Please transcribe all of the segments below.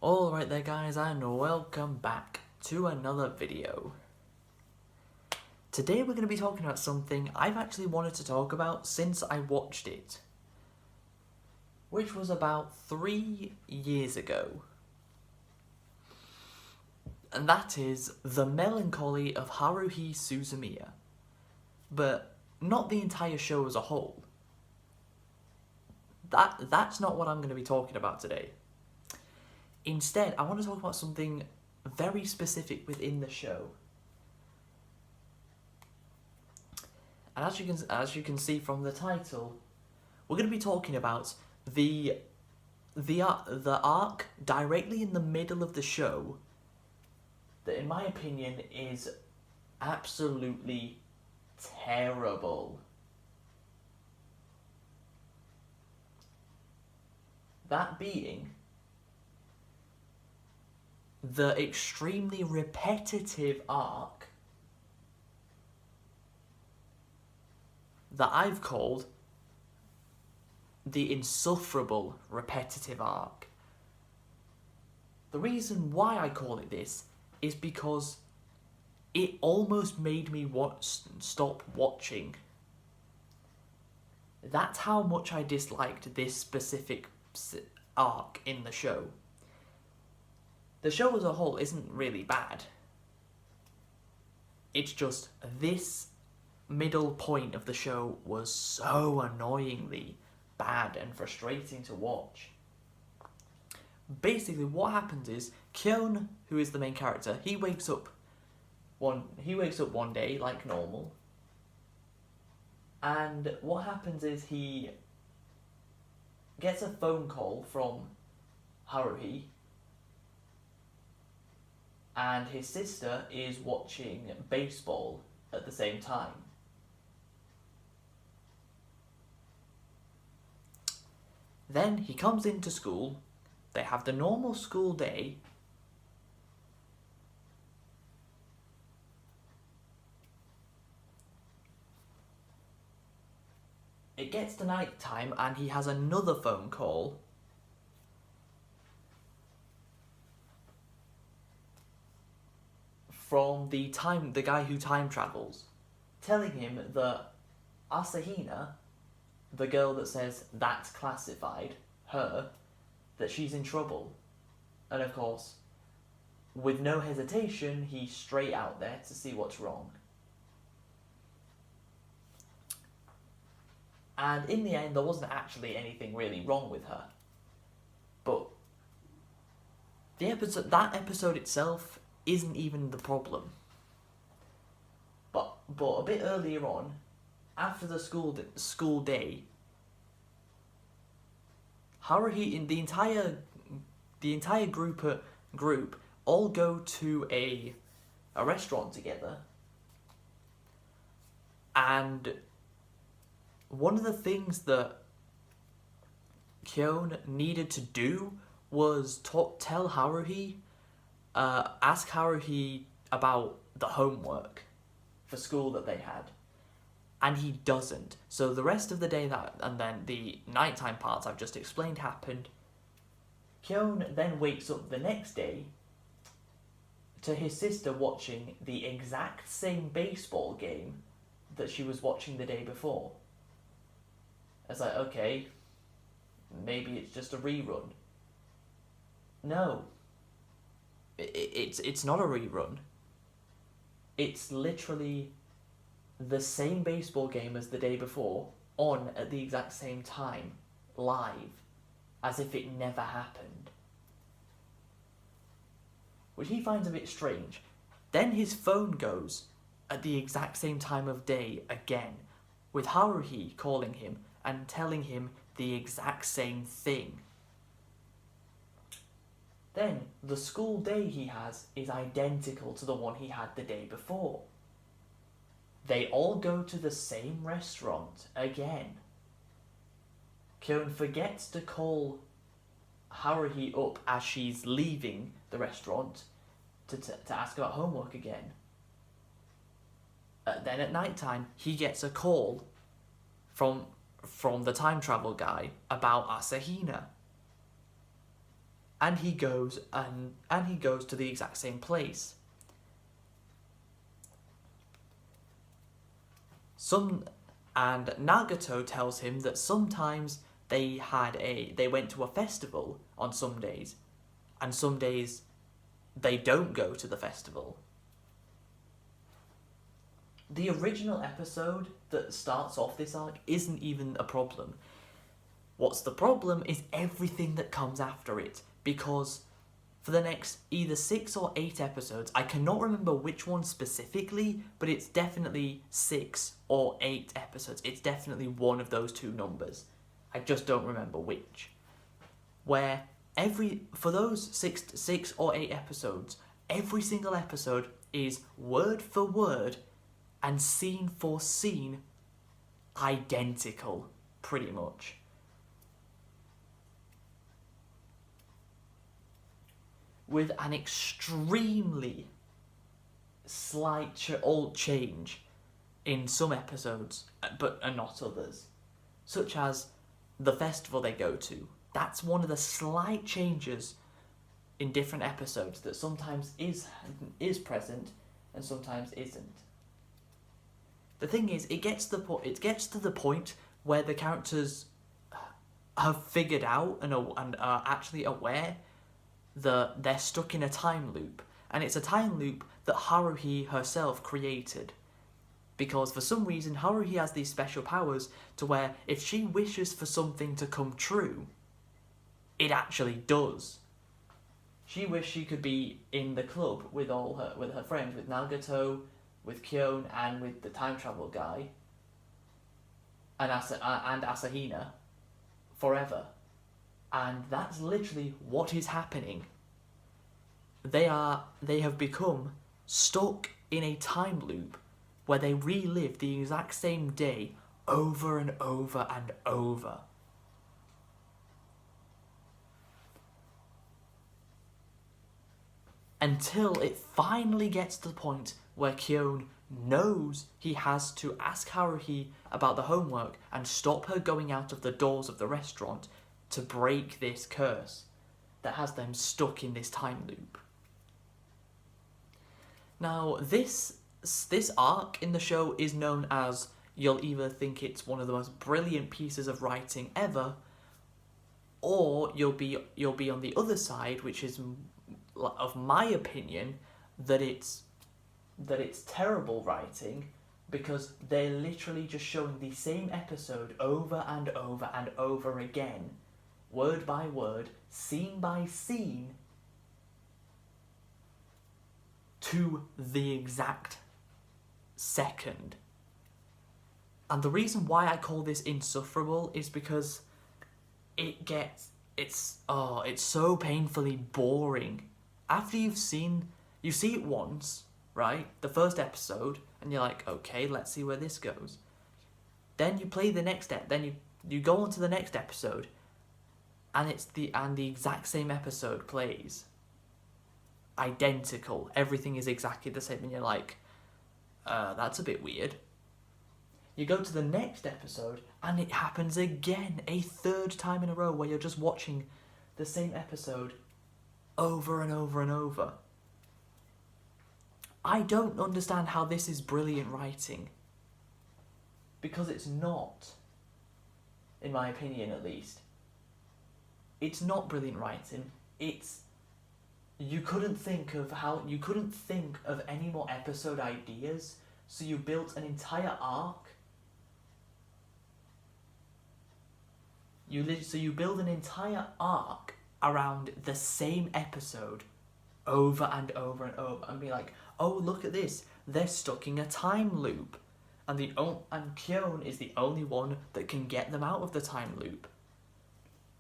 Alright there guys, and welcome back to another video. Today we're going to be talking about something I've actually wanted to talk about since I watched it, which was about 3 years ago. And that is The Melancholy of Haruhi Suzimiya, but not the entire show as a whole. That's not what I'm going to be talking about today. Instead, I want to talk about something very specific within the show. And as you can see from the title, we're going to be talking about the arc directly in the middle of the show that, in my opinion, is absolutely terrible. That being the extremely repetitive arc that I've called the Insufferable repetitive arc. The reason why I call it this is because it almost made me stop watching. That's how much I disliked this specific arc in the show. The show as a whole isn't really bad. It's just this middle point of the show was so annoyingly bad and frustrating to watch. Basically, what happens is Kyon, who is the main character, he wakes up one day like normal, and what happens is he gets a phone call from Haruhi. And his sister is watching baseball at the same time. Then he comes into school, they have the normal school day, it gets to night time and he has another phone call from the guy who time travels, telling him that Asahina, the girl that says that's classified, that she's in trouble. And of course, with no hesitation, he's straight out there to see what's wrong. And in the end, there wasn't actually anything really wrong with her. But that episode itself isn't even the problem. But a bit earlier on, after the school day, Haruhi and the entire group all go to a restaurant together, and one of the things that Kyon needed to do was tell Haruhi, ask Haruhi about the homework for school that they had, and he doesn't. So the rest of the day and then the nighttime parts I've just explained happened. Kyon then wakes up the next day to his sister watching the exact same baseball game that she was watching the day before. It's like, okay, maybe it's just a rerun. No. It's not a rerun. It's literally the same baseball game as the day before, on at the exact same time, live, as if it never happened. Which he finds a bit strange. Then his phone goes at the exact same time of day again, with Haruhi calling him and telling him the exact same thing. Then, the school day he has is identical to the one he had the day before. They all go to the same restaurant again. Kyon forgets to call Haruhi up as she's leaving the restaurant to ask about homework again. Then at night time, he gets a call from the time travel guy about Asahina. and he goes to the exact same place. And Nagato tells him that sometimes they went to a festival on some days, and some days they don't go to the festival. The original episode that starts off this arc isn't even a problem. What's the problem is everything that comes after it, because for the next either 6 or 8 episodes, I cannot remember which one specifically, but it's definitely 6 or 8 episodes. It's definitely one of those two numbers. I just don't remember which. Where for those 6 or 8 episodes, every single episode is word for word and scene for scene identical, pretty much. With an extremely slight change in some episodes, but not others. Such as the festival they go to. That's one of the slight changes in different episodes that sometimes is present and sometimes isn't. The thing is, it gets to the point where the characters have figured out and are actually aware that they're stuck in a time loop, and it's a time loop that Haruhi herself created. Because for some reason, Haruhi has these special powers to where if she wishes for something to come true, it actually does. She wished she could be in the club with her friends, with Nagato, with Kyon, and with the time travel guy, and Asahina, forever. And that's literally what is happening. They have become stuck in a time loop where they relive the exact same day over and over and over. Until it finally gets to the point where Kyon knows he has to ask Haruhi about the homework and stop her going out of the doors of the restaurant to break this curse that has them stuck in this time loop. Now, this arc in the show is known as, you'll either think it's one of the most brilliant pieces of writing ever, or you'll be on the other side, which is, of my opinion, that it's terrible writing, because they're literally just showing the same episode over and over and over again, word by word, scene by scene, to the exact second. And the reason why I call this insufferable is because it's so painfully boring. After you see it once, right? The first episode, and you're like, okay, let's see where this goes. Then you play the next then you go on to the next episode, and the exact same episode plays. Identical. Everything is exactly the same, and you're like, that's a bit weird. You go to the next episode, and it happens again, a third time in a row, where you're just watching the same episode over and over and over. I don't understand how this is brilliant writing. Because it's not. In my opinion, at least. It's not brilliant writing. You couldn't think of any more episode ideas, so you built an entire arc. You build an entire arc around the same episode over and over and over, and be like, oh, look at this, they're stuck in a time loop, and Kyon is the only one that can get them out of the time loop.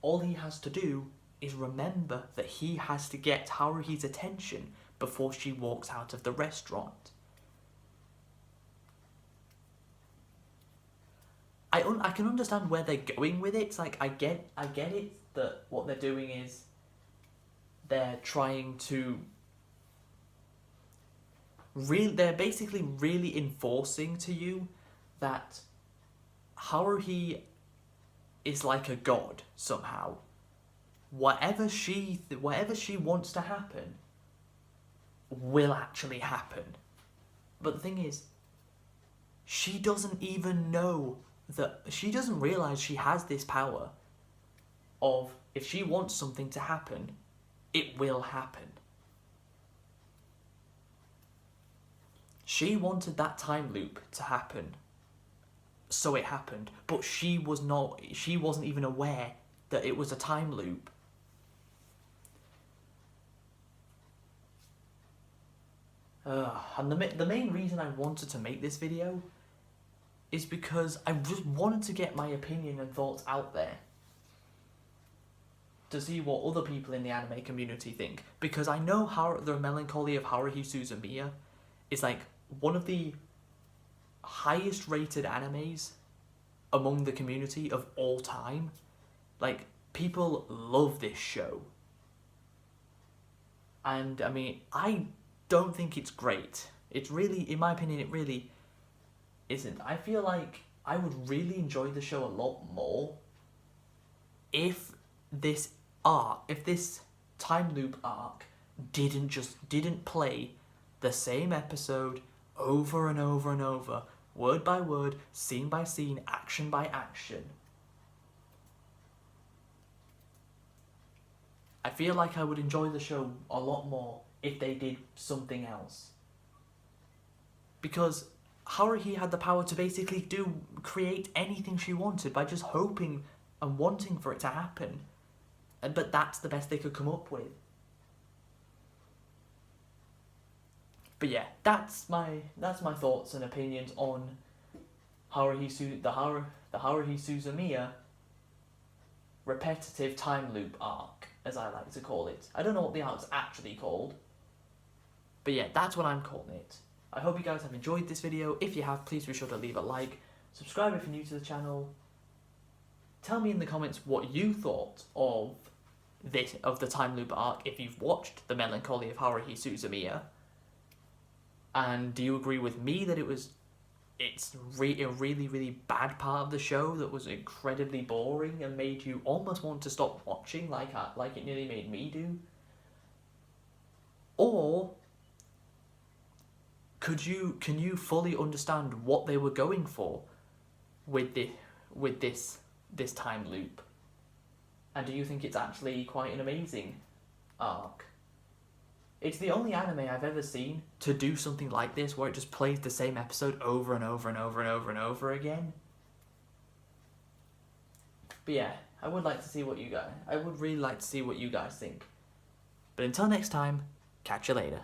All he has to do is remember that he has to get Haruhi's attention before she walks out of the restaurant. I can understand where they're going with it. It's like, I get it that what they're doing is they're trying to they're basically really enforcing to you that Haruhi is like a god somehow. whatever she wants to happen will actually happen. But the thing is, she doesn't even know that, she doesn't realise she has this power of, if she wants something to happen, it will happen. She wanted that time loop to happen, so it happened, but she wasn't even aware that it was a time loop. And the main reason I wanted to make this video is because I just wanted to get my opinion and thoughts out there, to see what other people in the anime community think. Because I know how the Melancholy of Haruhi Suzimiya is like one of the highest rated animes among the community of all time. Like, people love this show. And I mean, I don't think it's great. It's really, in my opinion, it really isn't. I feel like I would really enjoy the show a lot more if this time loop arc didn't play the same episode over and over and over, word by word, scene by scene, action by action. I feel like I would enjoy the show a lot more if they did something else. Because Haruhi had the power to basically create anything she wanted by just hoping and wanting for it to happen. But that's the best they could come up with. But yeah, that's my thoughts and opinions on the Haruhi Suzimiya repetitive time loop arc, as I like to call it. I don't know what the arc's actually called, but yeah, that's what I'm calling it. I hope you guys have enjoyed this video. If you have, please be sure to leave a like, subscribe if you're new to the channel. Tell me in the comments what you thought of the time loop arc, if you've watched The Melancholy of Haruhi Suzimiya. And do you agree with me that it's a really, really bad part of the show that was incredibly boring and made you almost want to stop watching, like it nearly made me do? Or can you fully understand what they were going for with this time loop? And do you think it's actually quite an amazing arc? It's the only anime I've ever seen to do something like this, where it just plays the same episode over and over and over and over and over again. But yeah, I would really like to see what you guys think. But until next time, catch you later.